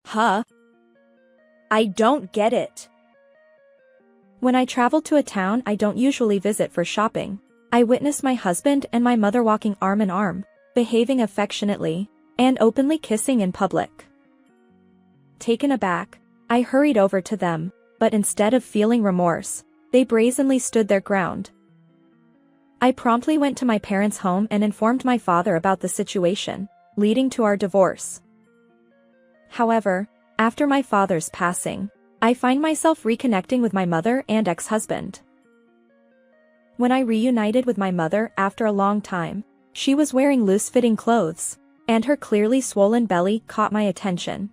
Huh? I don't get it. When I travel to a town I don't usually visit for shopping, I witness my husband and my mother walking arm in arm, behaving affectionately, and openly kissing in public. Taken aback, I hurried over to them, but instead of feeling remorse, they brazenly stood their ground. I promptly went to my parents' home and informed my father about the situation, leading to our divorce. However, after my father's passing, I find myself reconnecting with my mother and ex-husband. When I reunited with my mother after a long time, she was wearing loose-fitting clothes, and her clearly swollen belly caught my attention.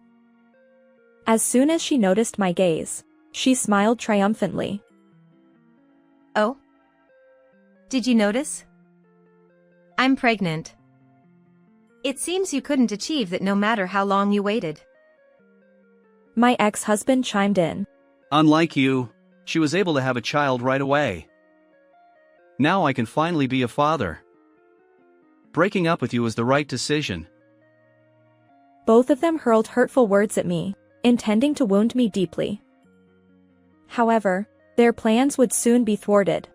As soon as she noticed my gaze, she smiled triumphantly. Oh? Did you notice? I'm pregnant. It seems you couldn't achieve that no matter how long you waited. My ex-husband chimed in. Unlike you, she was able to have a child right away. Now I can finally be a father. Breaking up with you was the right decision. Both of them hurled hurtful words at me, intending to wound me deeply. However, their plans would soon be thwarted.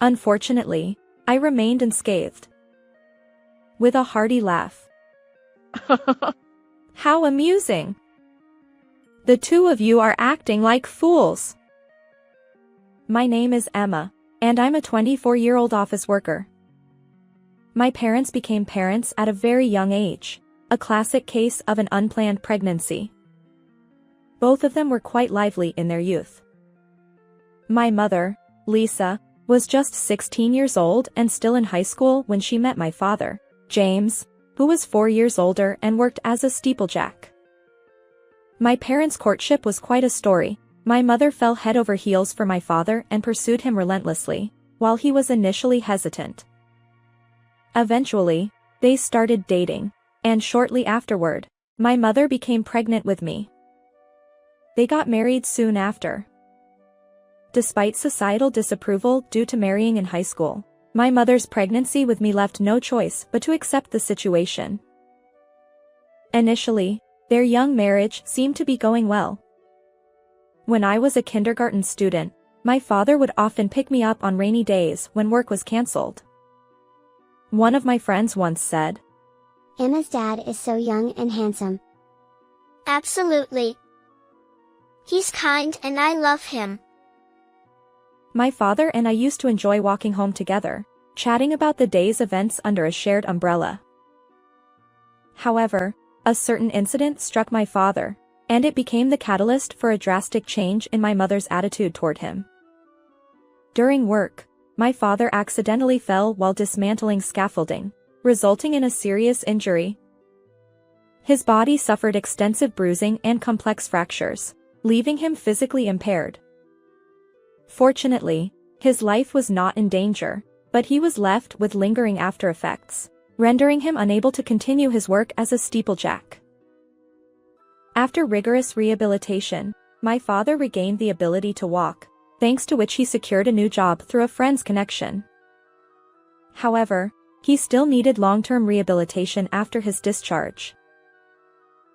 Unfortunately, I remained unscathed. With a hearty laugh. How amusing! The two of you are acting like fools. My name is Emma, and I'm a 24-year-old office worker. My parents became parents at a very young age, a classic case of an unplanned pregnancy. Both of them were quite lively in their youth. My mother, Lisa, was just 16 years old and still in high school when she met my father, James, who was 4 years older and worked as a steeplejack. My parents' courtship was quite a story. My mother fell head over heels for my father and pursued him relentlessly, while he was initially hesitant. Eventually, they started dating, and shortly afterward, my mother became pregnant with me. They got married soon after. Despite societal disapproval due to marrying in high school, my mother's pregnancy with me left no choice but to accept the situation. Initially, their young marriage seemed to be going well. When I was a kindergarten student, my father would often pick me up on rainy days when work was cancelled. One of my friends once said, "Emma's dad is so young and handsome." Absolutely. He's kind and I love him. My father and I used to enjoy walking home together, chatting about the day's events under a shared umbrella. However, a certain incident struck my father, and it became the catalyst for a drastic change in my mother's attitude toward him. During work, my father accidentally fell while dismantling scaffolding, resulting in a serious injury. His body suffered extensive bruising and complex fractures, leaving him physically impaired. Fortunately, his life was not in danger, but he was left with lingering after-effects, rendering him unable to continue his work as a steeplejack. After rigorous rehabilitation, my father regained the ability to walk, thanks to which he secured a new job through a friend's connection. However, he still needed long-term rehabilitation after his discharge.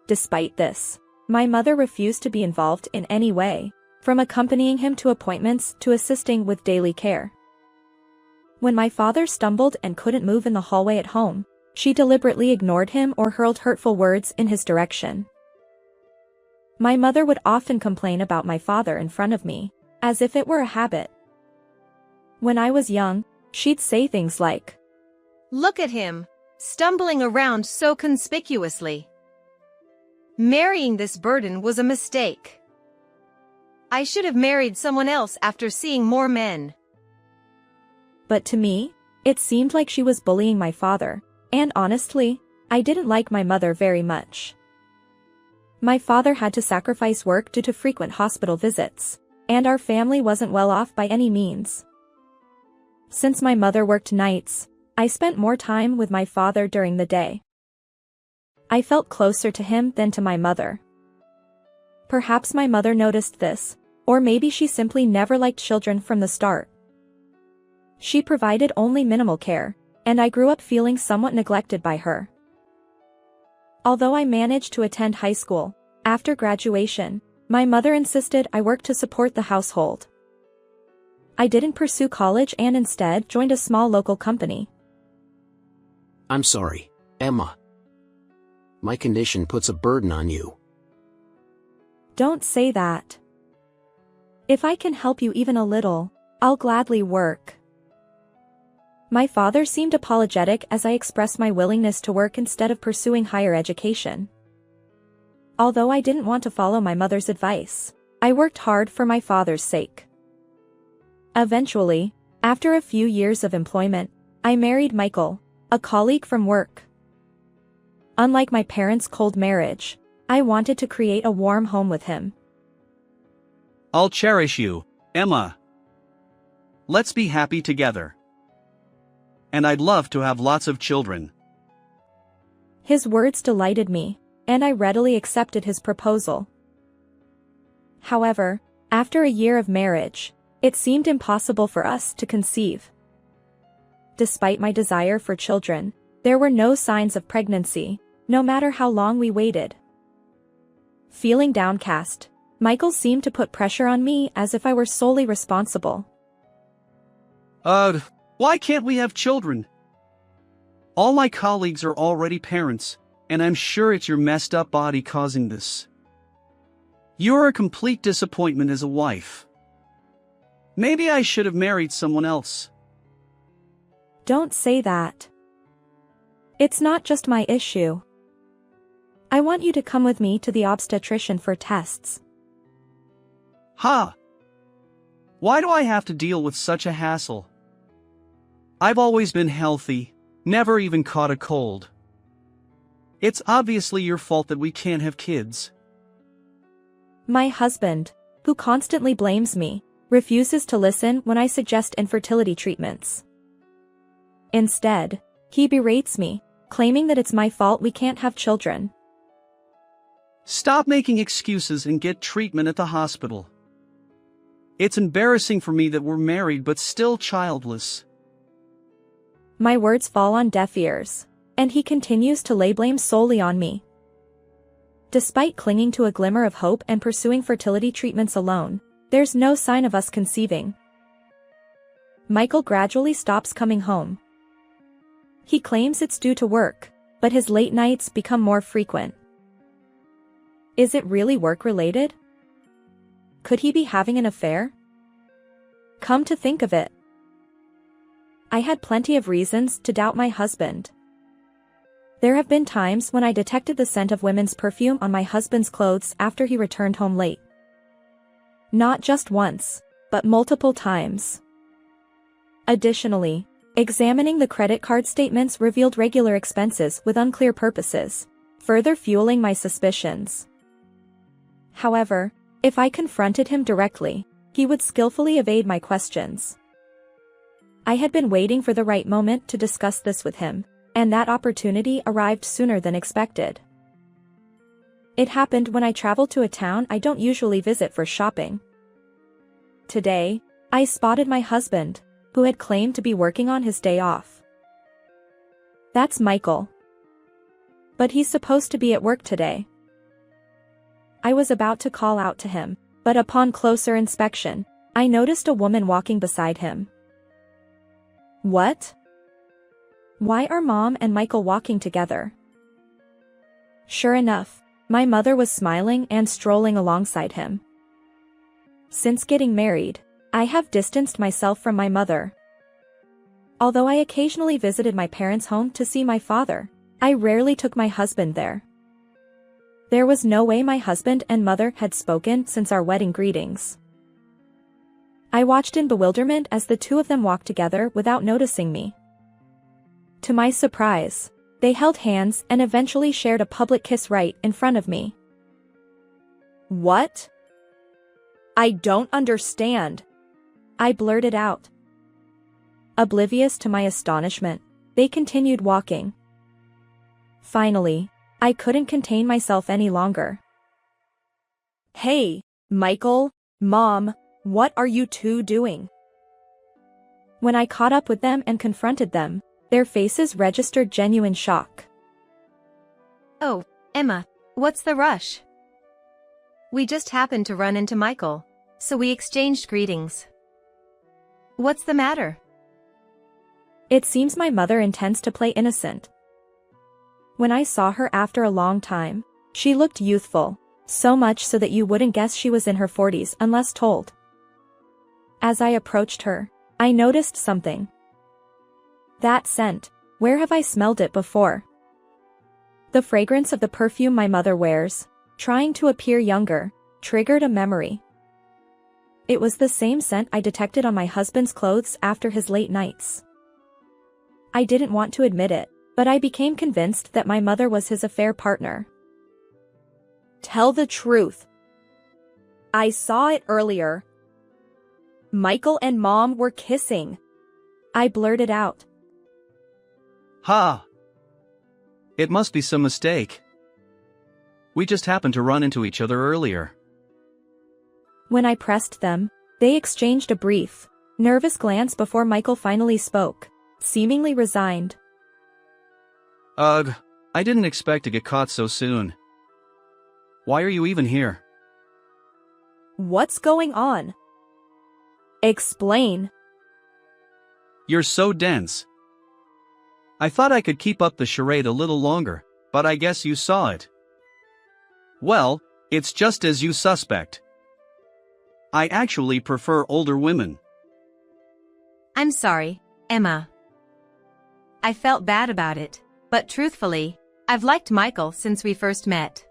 Despite this, my mother refused to be involved in any way, from accompanying him to appointments to assisting with daily care. When my father stumbled and couldn't move in the hallway at home, she deliberately ignored him or hurled hurtful words in his direction. My mother would often complain about my father in front of me, as if it were a habit. When I was young, she'd say things like, "Look at him, stumbling around so conspicuously. Marrying this burden was a mistake. I should have married someone else after seeing more men." But to me, it seemed like she was bullying my father, and honestly, I didn't like my mother very much. My father had to sacrifice work due to frequent hospital visits, and our family wasn't well off by any means. Since my mother worked nights, I spent more time with my father during the day. I felt closer to him than to my mother. Perhaps my mother noticed this, or maybe she simply never liked children from the start. She provided only minimal care, and I grew up feeling somewhat neglected by her. Although I managed to attend high school, after graduation, my mother insisted I work to support the household. I didn't pursue college and instead joined a small local company. I'm sorry, Emma. My condition puts a burden on you. Don't say that. If I can help you even a little, I'll gladly work. My father seemed apologetic as I expressed my willingness to work instead of pursuing higher education. Although I didn't want to follow my mother's advice, I worked hard for my father's sake. Eventually, after a few years of employment, I married Michael, a colleague from work. Unlike my parents' cold marriage, I wanted to create a warm home with him. I'll cherish you, Emma. Let's be happy together. And I'd love to have lots of children. His words delighted me, and I readily accepted his proposal. However, after a year of marriage, it seemed impossible for us to conceive. Despite my desire for children, there were no signs of pregnancy, no matter how long we waited. Feeling downcast, Michael seemed to put pressure on me as if I were solely responsible. Why can't we have children? All my colleagues are already parents, and I'm sure it's your messed up body causing this. You're a complete disappointment as a wife. Maybe I should have married someone else. Don't say that. It's not just my issue. I want you to come with me to the obstetrician for tests. Ha! Why do I have to deal with such a hassle? I've always been healthy, never even caught a cold. It's obviously your fault that we can't have kids. My husband, who constantly blames me, refuses to listen when I suggest infertility treatments. Instead, he berates me, claiming that it's my fault we can't have children. Stop making excuses and get treatment at the hospital. It's embarrassing for me that we're married but still childless. My words fall on deaf ears, and he continues to lay blame solely on me. Despite clinging to a glimmer of hope and pursuing fertility treatments alone, there's no sign of us conceiving. Michael gradually stops coming home. He claims it's due to work, but his late nights become more frequent. Is it really work-related? Could he be having an affair? Come to think of it, I had plenty of reasons to doubt my husband. There have been times when I detected the scent of women's perfume on my husband's clothes after he returned home late. Not just once, but multiple times. Additionally, examining the credit card statements revealed regular expenses with unclear purposes, further fueling my suspicions. However, if I confronted him directly, he would skillfully evade my questions. I had been waiting for the right moment to discuss this with him, and that opportunity arrived sooner than expected. It happened when I traveled to a town I don't usually visit for shopping. Today, I spotted my husband, who had claimed to be working on his day off. That's Michael. But he's supposed to be at work today. I was about to call out to him, but upon closer inspection, I noticed a woman walking beside him. What? Why are Mom and Michael walking together? Sure enough, my mother was smiling and strolling alongside him. Since getting married, I have distanced myself from my mother. Although I occasionally visited my parents' home to see my father, I rarely took my husband there. There was no way my husband and mother had spoken since our wedding greetings. I watched in bewilderment as the two of them walked together without noticing me. To my surprise, they held hands and eventually shared a public kiss right in front of me. What? I don't understand, I blurted out. Oblivious to my astonishment, they continued walking. Finally, I couldn't contain myself any longer. Hey, Michael, Mom, what are you two doing? When I caught up with them and confronted them, their faces registered genuine shock. Oh, Emma, what's the rush? We just happened to run into Michael, so we exchanged greetings. What's the matter? It seems my mother intends to play innocent. When I saw her after a long time, she looked youthful, so much so that you wouldn't guess she was in her 40s unless told. As I approached her, I noticed something. That scent, where have I smelled it before? The fragrance of the perfume my mother wears, trying to appear younger, triggered a memory. It was the same scent I detected on my husband's clothes after his late nights. I didn't want to admit it, but I became convinced that my mother was his affair partner. Tell the truth. I saw it earlier. Michael and Mom were kissing. I blurted out. Ha! It must be some mistake. We just happened to run into each other earlier. When I pressed them, they exchanged a brief, nervous glance before Michael finally spoke, seemingly resigned. Ugh, I didn't expect to get caught so soon. Why are you even here? What's going on? Explain. You're so dense. I thought I could keep up the charade a little longer, but I guess you saw it. Well, it's just as you suspect. I actually prefer older women. I'm sorry, Emma. I felt bad about it, but truthfully, I've liked Michael since we first met.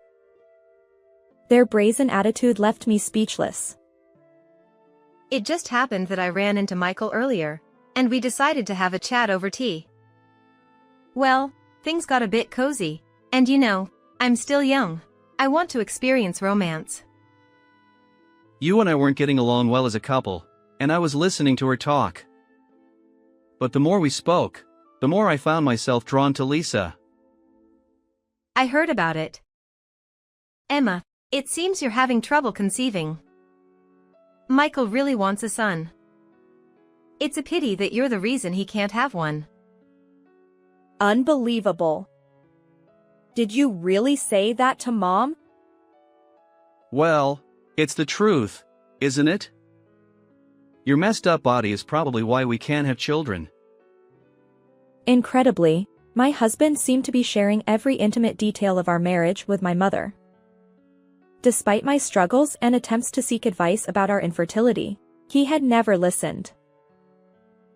Their brazen attitude left me speechless. It just happened that I ran into Michael earlier, and we decided to have a chat over tea. Well, things got a bit cozy, and you know, I'm still young. I want to experience romance. You and I weren't getting along well as a couple, and I was listening to her talk. But the more we spoke, the more I found myself drawn to Lisa. I heard about it. Emma, it seems you're having trouble conceiving. Michael really wants a son. It's a pity that you're the reason he can't have one. Unbelievable. Did you really say that to Mom? Well, it's the truth, isn't it? Your messed up body is probably why we can't have children. Incredibly, my husband seemed to be sharing every intimate detail of our marriage with my mother. Despite my struggles and attempts to seek advice about our infertility, he had never listened.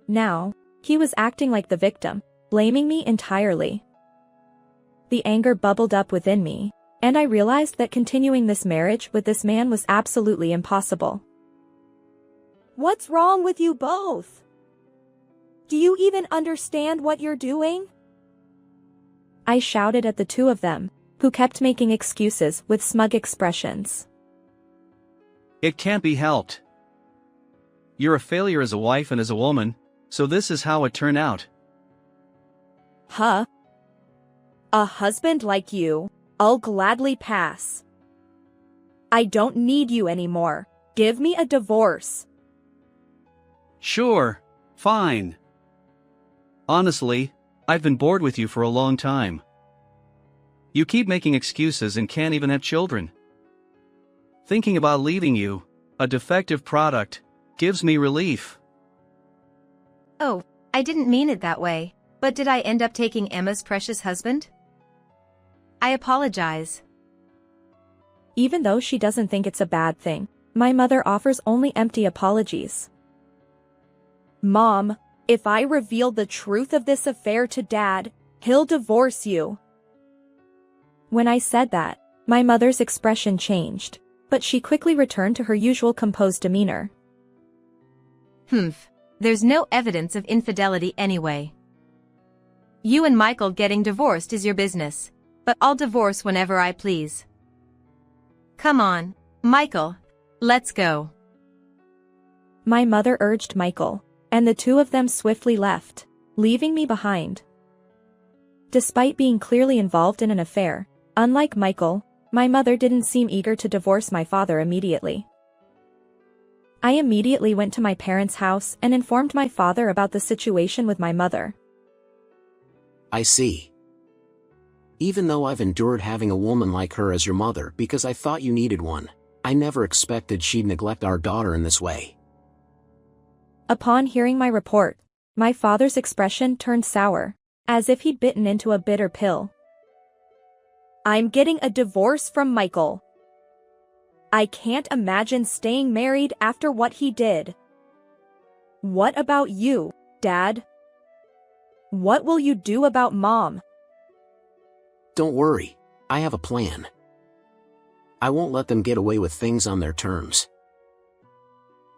Now, he was acting like the victim, blaming me entirely. The anger bubbled up within me, and I realized that continuing this marriage with this man was absolutely impossible. What's wrong with you both? Do you even understand what you're doing? I shouted at the two of them, who kept making excuses with smug expressions. It can't be helped. You're a failure as a wife and as a woman, so this is how it turned out. Huh? A husband like you, I'll gladly pass. I don't need you anymore. Give me a divorce. Sure, fine. Honestly, I've been bored with you for a long time. You keep making excuses and can't even have children. Thinking about leaving you, a defective product, gives me relief. Oh, I didn't mean it that way, but did I end up taking Emma's precious husband? I apologize. Even though she doesn't think it's a bad thing, my mother offers only empty apologies. Mom, if I reveal the truth of this affair to Dad, he'll divorce you. When I said that, my mother's expression changed, but she quickly returned to her usual composed demeanor. There's no evidence of infidelity anyway. You and Michael getting divorced is your business, but I'll divorce whenever I please. Come on, Michael, let's go. My mother urged Michael, and the two of them swiftly left, leaving me behind. Despite being clearly involved in an affair, unlike Michael, my mother didn't seem eager to divorce my father immediately. I immediately went to my parents' house and informed my father about the situation with my mother. I see. Even though I've endured having a woman like her as your mother because I thought you needed one, I never expected she'd neglect our daughter in this way. Upon hearing my report, my father's expression turned sour, as if he'd bitten into a bitter pill. I'm getting a divorce from Michael. I can't imagine staying married after what he did. What about you, Dad? What will you do about Mom? Don't worry, I have a plan. I won't let them get away with things on their terms.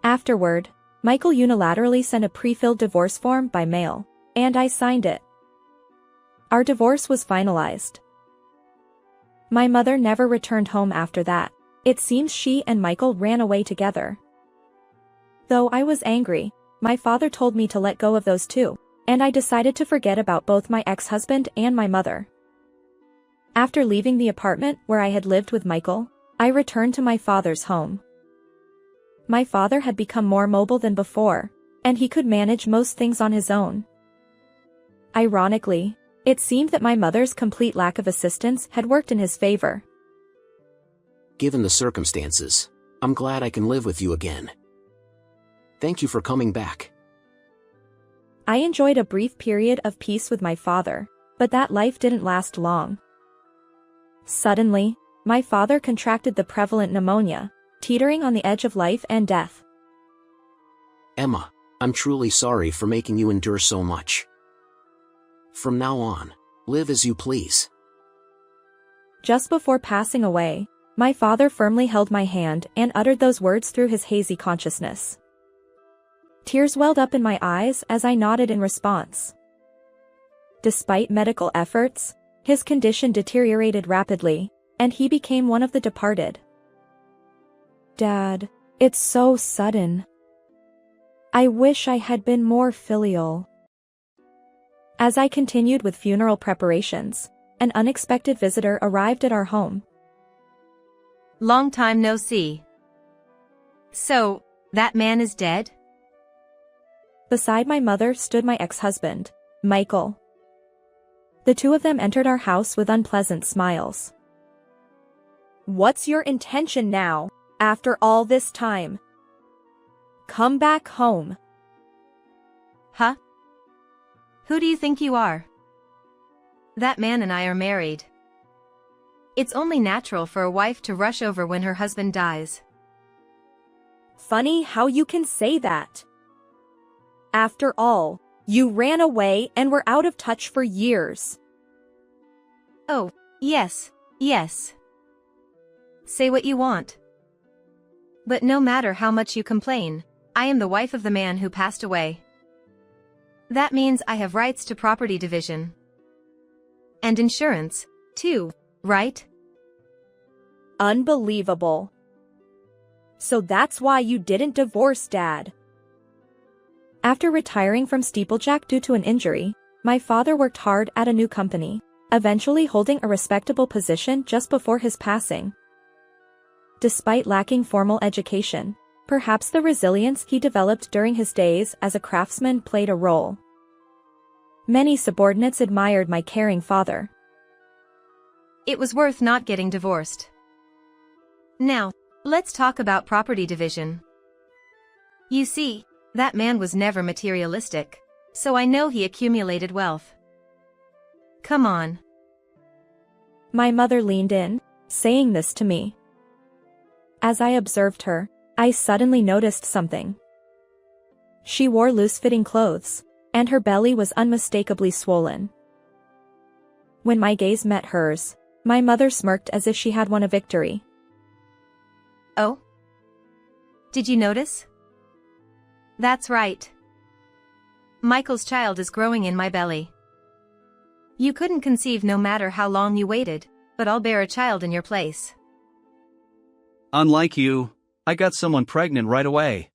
Afterward, Michael unilaterally sent a pre-filled divorce form by mail, and I signed it. Our divorce was finalized. My mother never returned home after that. It seems she and Michael ran away together. Though I was angry, my father told me to let go of those two, and I decided to forget about both my ex-husband and my mother. After leaving the apartment where I had lived with Michael, I returned to my father's home. My father had become more mobile than before, and he could manage most things on his own. Ironically, it seemed that my mother's complete lack of assistance had worked in his favor. Given the circumstances, I'm glad I can live with you again. Thank you for coming back. I enjoyed a brief period of peace with my father, but that life didn't last long. Suddenly, my father contracted the prevalent pneumonia, teetering on the edge of life and death. Emma, I'm truly sorry for making you endure so much. From now on, live as you please. Just before passing away, my father firmly held my hand and uttered those words through his hazy consciousness. Tears welled up in my eyes as I nodded in response. Despite medical efforts, his condition deteriorated rapidly, and he became one of the departed. Dad, it's so sudden. I wish I had been more filial. As I continued with funeral preparations, an unexpected visitor arrived at our home. Long time no see. So, that man is dead? Beside my mother stood my ex-husband, Michael. The two of them entered our house with unpleasant smiles. What's your intention now, after all this time? Come back home. Huh? Who do you think you are? That man and I are married. It's only natural for a wife to rush over when her husband dies. Funny how you can say that. After all, you ran away and were out of touch for years. Oh, yes, yes. Say what you want. But no matter how much you complain, I am the wife of the man who passed away. That means I have rights to property division. And insurance, too, right? Unbelievable. So that's why you didn't divorce Dad. After retiring from steeplejack due to an injury, my father worked hard at a new company, eventually holding a respectable position just before his passing. Despite lacking formal education, perhaps the resilience he developed during his days as a craftsman played a role. Many subordinates admired my caring father. It was worth not getting divorced. Now, let's talk about property division. You see, that man was never materialistic, so I know he accumulated wealth. Come on. My mother leaned in, saying this to me. As I observed her, I suddenly noticed something. She wore loose-fitting clothes, and her belly was unmistakably swollen. When my gaze met hers, my mother smirked as if she had won a victory. Oh? Did you notice? That's right. Michael's child is growing in my belly. You couldn't conceive no matter how long you waited, but I'll bear a child in your place. Unlike you, I got someone pregnant right away.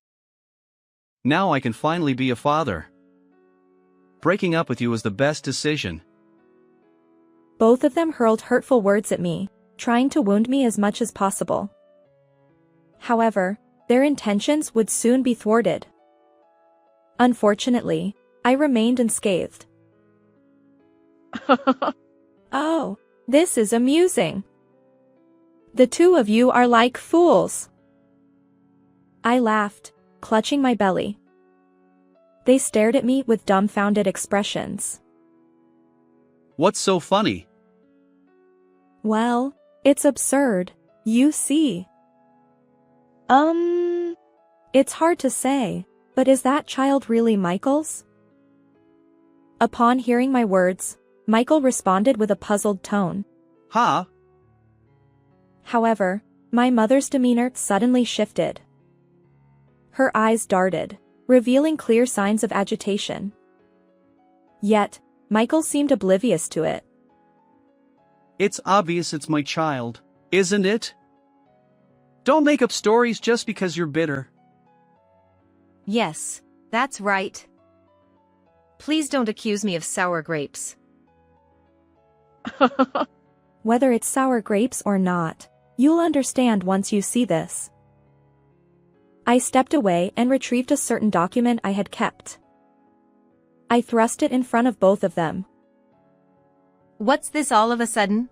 Now I can finally be a father. Breaking up with you was the best decision. Both of them hurled hurtful words at me, trying to wound me as much as possible. However, their intentions would soon be thwarted. Unfortunately, I remained unscathed. Oh, This is amusing. The two of you are like fools. I laughed, clutching my belly. They stared at me with dumbfounded expressions. What's so funny? Well, it's absurd, you see. It's hard to say, but is that child really Michael's? Upon hearing my words, Michael responded with a puzzled tone. Huh? However, my mother's demeanor suddenly shifted. Her eyes darted, revealing clear signs of agitation. Yet, Michael seemed oblivious to it. It's obvious it's my child, isn't it? Don't make up stories just because you're bitter. Yes, that's right. Please don't accuse me of sour grapes. Whether it's sour grapes or not, you'll understand once you see this. I stepped away and retrieved a certain document I had kept. I thrust it in front of both of them. What's this all of a sudden?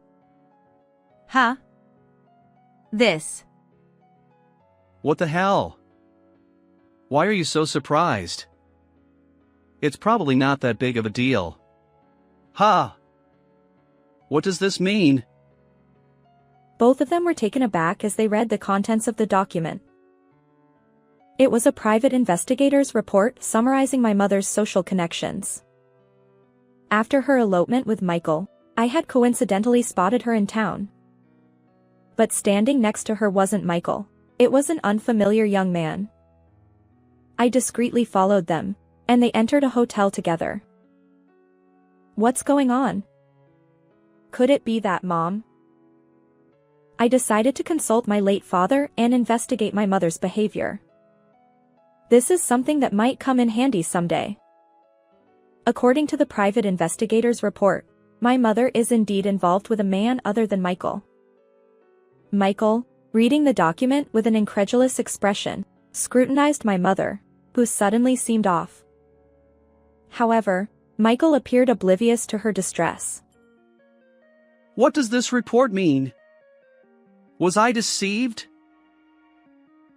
Huh? This. What the hell? Why are you so surprised? It's probably not that big of a deal. Ha! What does this mean? Both of them were taken aback as they read the contents of the document. It was a private investigator's report summarizing my mother's social connections. After her elopement with Michael, I had coincidentally spotted her in town. But standing next to her wasn't Michael, it was an unfamiliar young man. I discreetly followed them, and they entered a hotel together. What's going on? Could it be that Mom? I decided to consult my late father and investigate my mother's behavior. This is something that might come in handy someday. According to the private investigator's report, my mother is indeed involved with a man other than Michael. Michael, reading the document with an incredulous expression, scrutinized my mother, who suddenly seemed off. However, Michael appeared oblivious to her distress. What does this report mean? Was I deceived?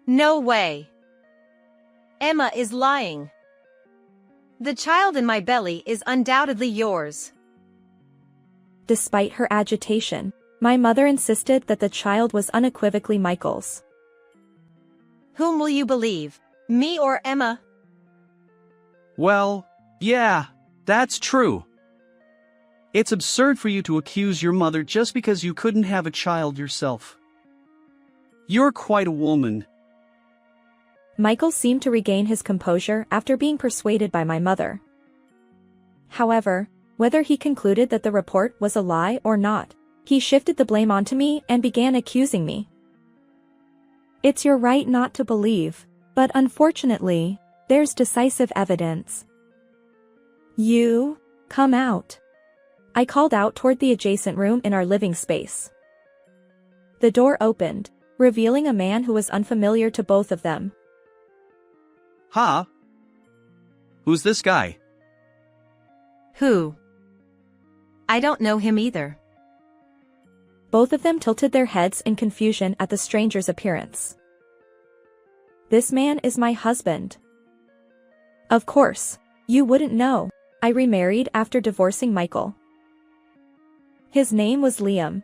No way. Emma is lying. The child in my belly is undoubtedly yours. Despite her agitation, my mother insisted that the child was unequivocally Michael's. Whom will you believe, me or Emma? Well, yeah, that's true. It's absurd for you to accuse your mother just because you couldn't have a child yourself. You're quite a woman. Michael seemed to regain his composure after being persuaded by my mother. However, whether he concluded that the report was a lie or not, he shifted the blame onto me and began accusing me. It's your right not to believe, but unfortunately, there's decisive evidence. You, come out. I called out toward the adjacent room in our living space. The door opened, revealing a man who was unfamiliar to both of them. Huh? Who's this guy? Who? I don't know him either. Both of them tilted their heads in confusion at the stranger's appearance. This man is my husband. Of course, you wouldn't know. I remarried after divorcing Michael. His name was Liam.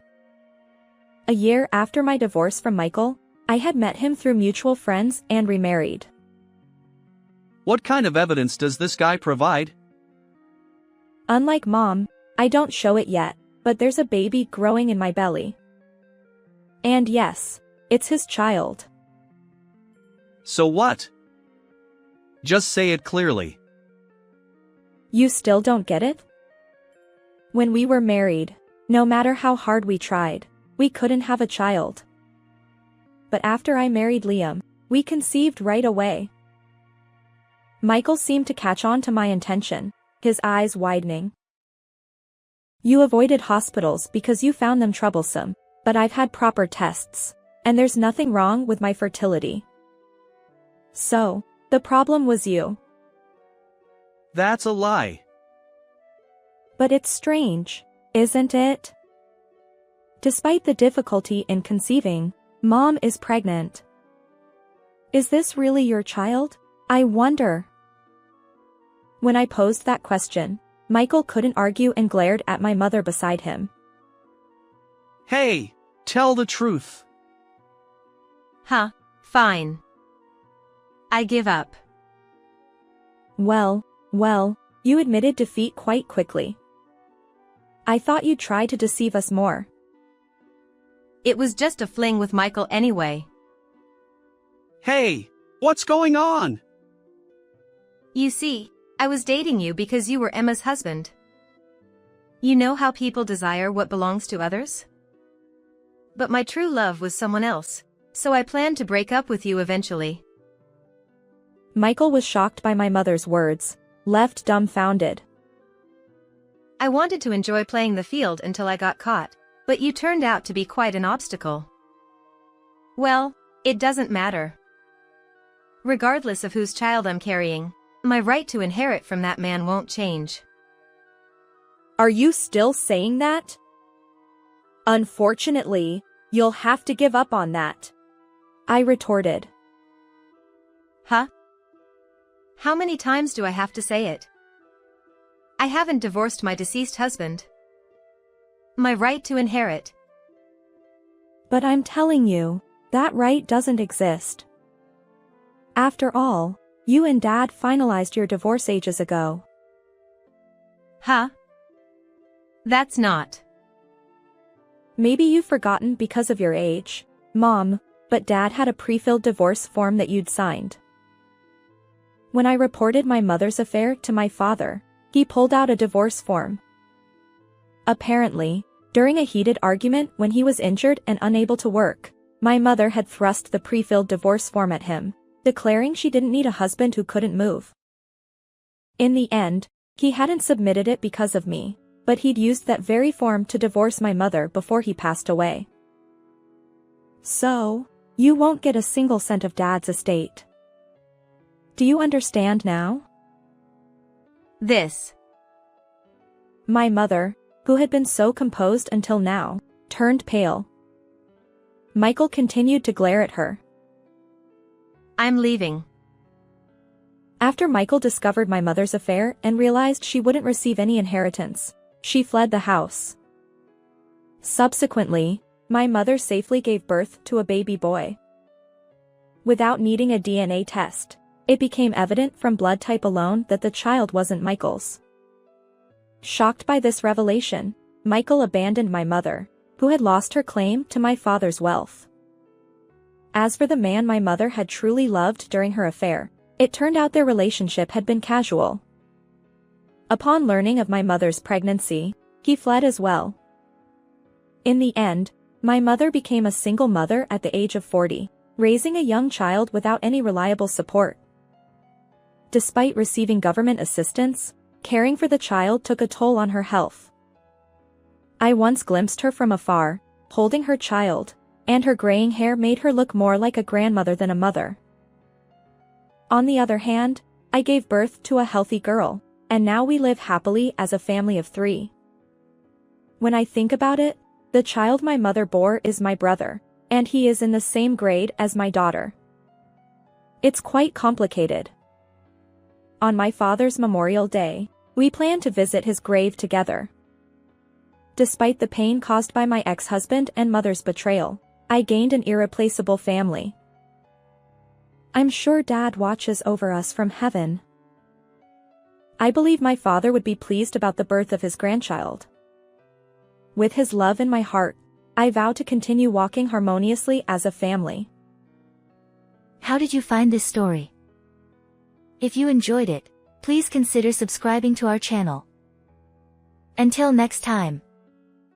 A year after my divorce from Michael, I had met him through mutual friends and remarried. What kind of evidence does this guy provide? Unlike Mom, I don't show it yet, but there's a baby growing in my belly. And yes, it's his child. So what? Just say it clearly. You still don't get it? When we were married, no matter how hard we tried, we couldn't have a child. But after I married Liam, we conceived right away. Michael seemed to catch on to my intention, his eyes widening. You avoided hospitals because you found them troublesome, but I've had proper tests, and there's nothing wrong with my fertility. So, the problem was you. That's a lie. But it's strange, isn't it? Despite the difficulty in conceiving, Mom is pregnant. Is this really your child? I wonder. When I posed that question, Michael couldn't argue and glared at my mother beside him. Hey, tell the truth. Huh, fine. I give up. Well, you admitted defeat quite quickly. I thought you'd try to deceive us more. It was just a fling with Michael anyway. Hey, what's going on? You see, I was dating you because you were Emma's husband. You know how people desire what belongs to others? But my true love was someone else, so I planned to break up with you eventually. Michael was shocked by my mother's words, left dumbfounded. I wanted to enjoy playing the field until I got caught, but you turned out to be quite an obstacle. Well, it doesn't matter. Regardless of whose child I'm carrying, my right to inherit from that man won't change. Are you still saying that? Unfortunately, you'll have to give up on that. I retorted. Huh? How many times do I have to say it? I haven't divorced my deceased husband. My right to inherit. But I'm telling you, that right doesn't exist. After all, you and Dad finalized your divorce ages ago. Huh? That's not. Maybe you've forgotten because of your age, Mom, but Dad had a pre-filled divorce form that you'd signed. When I reported my mother's affair to my father, he pulled out a divorce form. Apparently, during a heated argument when he was injured and unable to work, my mother had thrust the pre-filled divorce form at him, declaring she didn't need a husband who couldn't move. In the end, he hadn't submitted it because of me, but he'd used that very form to divorce my mother before he passed away. So, you won't get a single cent of Dad's estate. Do you understand now? This. My mother, who had been so composed until now, turned pale. Michael continued to glare at her. I'm leaving. After Michael discovered my mother's affair and realized she wouldn't receive any inheritance, she fled the house. Subsequently, my mother safely gave birth to a baby boy. Without needing a DNA test, it became evident from blood type alone that the child wasn't Michael's. Shocked by this revelation, Michael abandoned my mother, who had lost her claim to my father's wealth. As for the man my mother had truly loved during her affair, it turned out their relationship had been casual. Upon learning of my mother's pregnancy, he fled as well. In the end, my mother became a single mother at the age of 40, raising a young child without any reliable support. Despite receiving government assistance, caring for the child took a toll on her health. I once glimpsed her from afar, holding her child, and her graying hair made her look more like a grandmother than a mother. On the other hand, I gave birth to a healthy girl, and now we live happily as a family of 3. When I think about it, the child my mother bore is my brother, and he is in the same grade as my daughter. It's quite complicated. On my father's Memorial Day, we plan to visit his grave together. Despite the pain caused by my ex-husband and mother's betrayal, I gained an irreplaceable family. I'm sure Dad watches over us from heaven. I believe my father would be pleased about the birth of his grandchild. With his love in my heart, I vow to continue walking harmoniously as a family. How did you find this story? If you enjoyed it, please consider subscribing to our channel. Until next time.